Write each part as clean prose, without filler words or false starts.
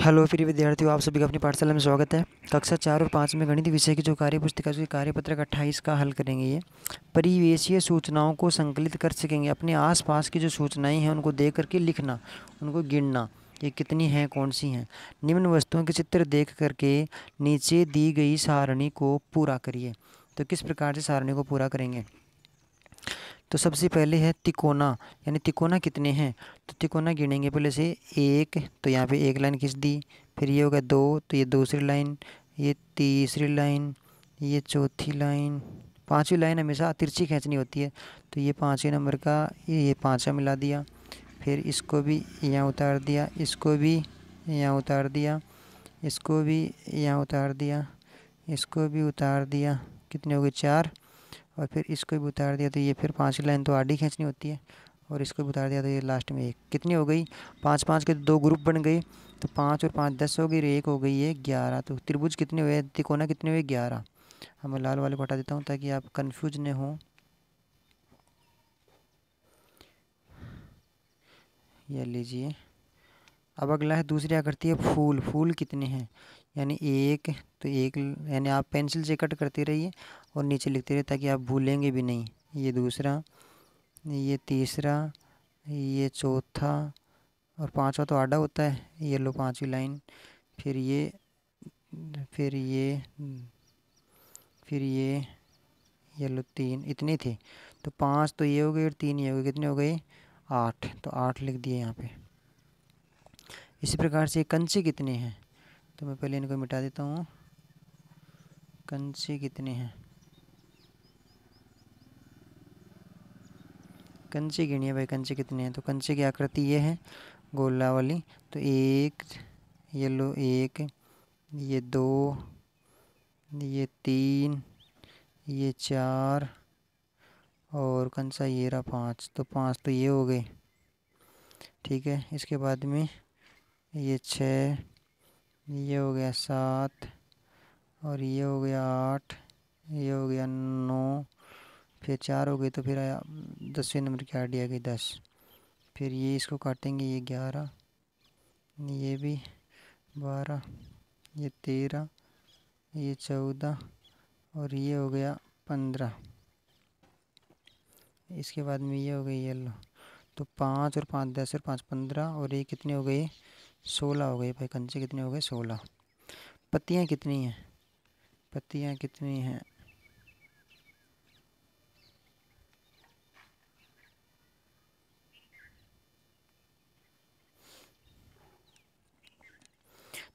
Hello प्रिय विद्यार्थियों, आप सभी का अपनी पाठशाला में स्वागत है। कक्षा 4 और 5 में गणित विषय की जो कार्यपुस्तिका जो कार्यपत्रक 28 का हल करेंगे। ये परिवेशीय सूचनाओं को संकलित कर सकेंगे। अपने आसपास की जो सूचनाएं हैं उनको देख करके लिखना, उनको गिनना, ये कितनी हैं, कौन सी हैं। निम्न वस्तुओं के चित्र देख करके नीचे दी गई सारणी को पूरा करिए। तो किस प्रकार से सारणी को पूरा करेंगे? तो सबसे पहले है तिकोना, यानी तिकोना कितने हैं। तो तिकोना गिनेंगे पहले से। एक, तो यहाँ पे एक लाइन खींच दी। फिर ये होगा दो, तो ये दूसरी लाइन, ये तीसरी लाइन, ये चौथी लाइन। पांचवी लाइन हमेशा तिरछी खींचनी होती है, तो ये पाँचवें नंबर का ये पाँचवा मिला दिया। फिर इसको भी यहाँ उतार दिया, इसको भी यहाँ उतार दिया, इसको भी यहाँ उतार दिया, इसको भी उतार दिया। कितने हो गए? चार। और फिर इसको भी उतार दिया, तो ये फिर पांचवी लाइन तो आडी खींचनी होती है। और इसको भी उतार दिया, तो ये लास्ट में एक। कितनी हो गई? पाँच पाँच के दो ग्रुप बन गए, तो 5 और 5 10 हो गई, और एक हो गई है 11। तो त्रिभुज कितने हुए? तिकोना कितने हुए? 11। अब मैं लाल वाले को हटा देता हूँ ताकि आप कन्फ्यूज न हो। यह लीजिए। अब अगला है दूसरी आकृति है फूल। फूल कितने हैं? यानी एक, तो एक, यानी आप पेंसिल से कट करते रहिए और नीचे लिखते रहिए ताकि आप भूलेंगे भी नहीं। ये दूसरा, ये तीसरा, ये चौथा, और पांचवा तो आडा होता है। ये लो पांचवी लाइन। फिर ये, फिर ये, फिर ये लो तीन। इतने थे। तो 5 तो ये हो गए और 3 ये हो गए। कितने हो गए? 8। तो 8 लिख दिए यहाँ पे। इसी प्रकार से कंचे कितने हैं? तो मैं पहले इनको मिटा देता हूँ। कंचे कितने हैं? कंचे गिनिए भाई, कंचे कितने हैं। तो कंचे की आकृति ये है, गोला वाली। तो एक, ये लो एक, ये दो, ये तीन, ये चार, और कंचा ये रहा 5। तो 5 तो ये हो गए। ठीक है। इसके बाद में ये 6, ये हो गया 7, और ये हो गया 8, ये हो गया 9, फिर 4 हो गए। तो फिर आया 10वें नंबर की आडी आ गई 10। फिर ये इसको काटेंगे, ये 11, ये भी 12, ये 13, ये 14, और ये हो गया 15। इसके बाद में ये हो गई येलो। तो 5 और 5 10 और 5 15, और ये कितने हो गए? 16 हो गए भाई। कंचे कितने हो गए? 16। पत्तियाँ कितनी हैं? पत्तियाँ कितनी हैं?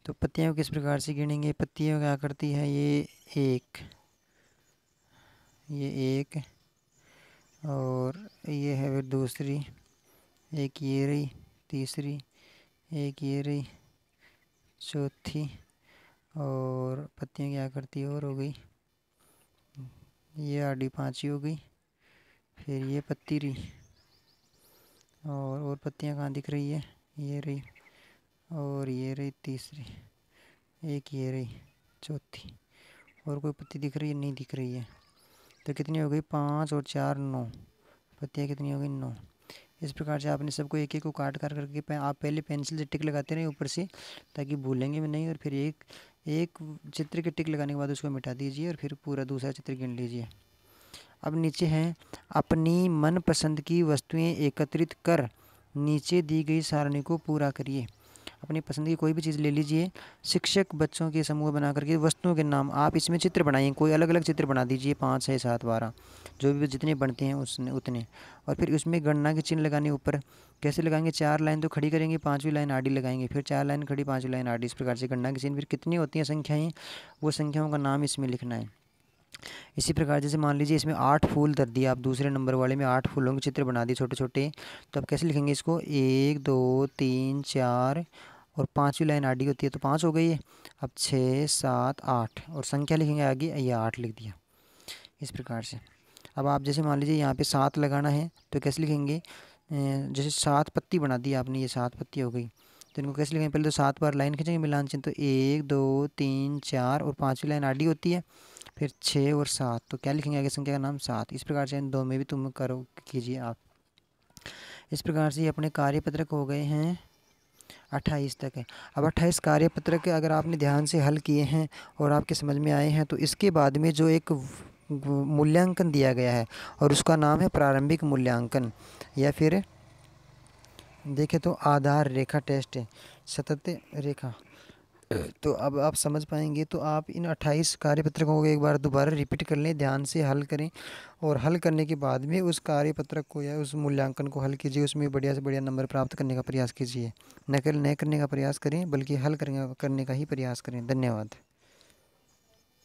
तो पत्तियों को किस प्रकार से गिनेंगे? पत्तियों की आकृति है ये एक, ये एक, और ये है फिर दूसरी, एक ये रही तीसरी, एक ये रही चौथी, और पत्तियों की आकृति और हो गई, ये आडी पाँचवी हो गई। फिर ये पत्ती रही, और पत्तियाँ कहाँ दिख रही है? ये रही, और ये रही तीसरी, एक ये रही चौथी, और कोई पत्ती दिख रही है? नहीं दिख रही है। तो कितनी हो गई? 5 और 4 9। पत्तियाँ कितनी हो गई? 9। इस प्रकार से आपने सबको एक एक को काट कर करके आप पहले पेंसिल से टिक लगाते रहे ऊपर से, ताकि भूलेंगे भी नहीं। और फिर एक एक चित्र के टिक लगाने के बाद उसको मिटा दीजिए, और फिर पूरा दूसरा चित्र गिन लीजिए। अब नीचे है, अपनी मनपसंद की वस्तुएं एकत्रित कर नीचे दी गई सारणी को पूरा करिए। अपनी पसंद की कोई भी चीज़ ले लीजिए। शिक्षक बच्चों के समूह बना करके वस्तुओं के नाम आप इसमें चित्र बनाइए। कोई अलग अलग चित्र बना दीजिए, 5 6 7 12, जो भी जितने बनते हैं उसने उतने। और फिर उसमें गणना के चिन्ह लगाने ऊपर। कैसे लगाएंगे? 4 लाइन तो खड़ी करेंगे, 5वीं लाइन आडी लगाएंगे, फिर 4 लाइन खड़ी, 5वीं लाइन आडी। इस प्रकार से गणना के चिन्ह। फिर कितनी होती हैं संख्याएँ, वो संख्याओं का नाम इसमें लिखना है। इसी प्रकार जैसे मान लीजिए इसमें 8 फूल धर दिए आप, दूसरे नंबर वाले में 8 फूलों के चित्र बना दिए छोटे छोटे। तो अब कैसे लिखेंगे इसको? 1 2 3 4, और 5वीं लाइन आडी होती है, तो 5 हो गई है। अब 6 7 8, और संख्या लिखेंगे आगे, ये 8 लिख दिया। इस प्रकार से अब आप जैसे मान लीजिए यहाँ पे 7 लगाना है, तो कैसे लिखेंगे? जैसे 7 पत्ती बना दी आपने, ये 7 पत्ती हो गई। तो इनको कैसे लिखेंगे? पहले तो 7 बार लाइन खींचेंगे मिलान चिन्ह। तो 1 2 3 4, और 5वीं लाइन आडी होती है, फिर 6 और 7। तो क्या लिखेंगे आगे? संख्या का नाम 7। इस प्रकार से इन दो में भी तुम करो कीजिए आप। इस प्रकार से ये अपने कार्यपत्रक हो गए हैं 28 तक है। अब 28 कार्यपत्रक अगर आपने ध्यान से हल किए हैं और आपके समझ में आए हैं, तो इसके बाद में जो एक मूल्यांकन दिया गया है और उसका नाम है प्रारंभिक मूल्यांकन, या फिर देखें तो आधार रेखा टेस्ट है, सतत रेखा। तो अब आप समझ पाएंगे। तो आप इन 28 कार्यपत्रकों को एक बार दोबारा रिपीट कर लें, ध्यान से हल करें और हल करने के बाद में उस कार्यपत्रक को या उस मूल्यांकन को हल कीजिए, उसमें बढ़िया से बढ़िया नंबर प्राप्त करने का प्रयास कीजिए। नकल न करने का प्रयास करें, बल्कि हल करने का ही प्रयास करें। धन्यवाद।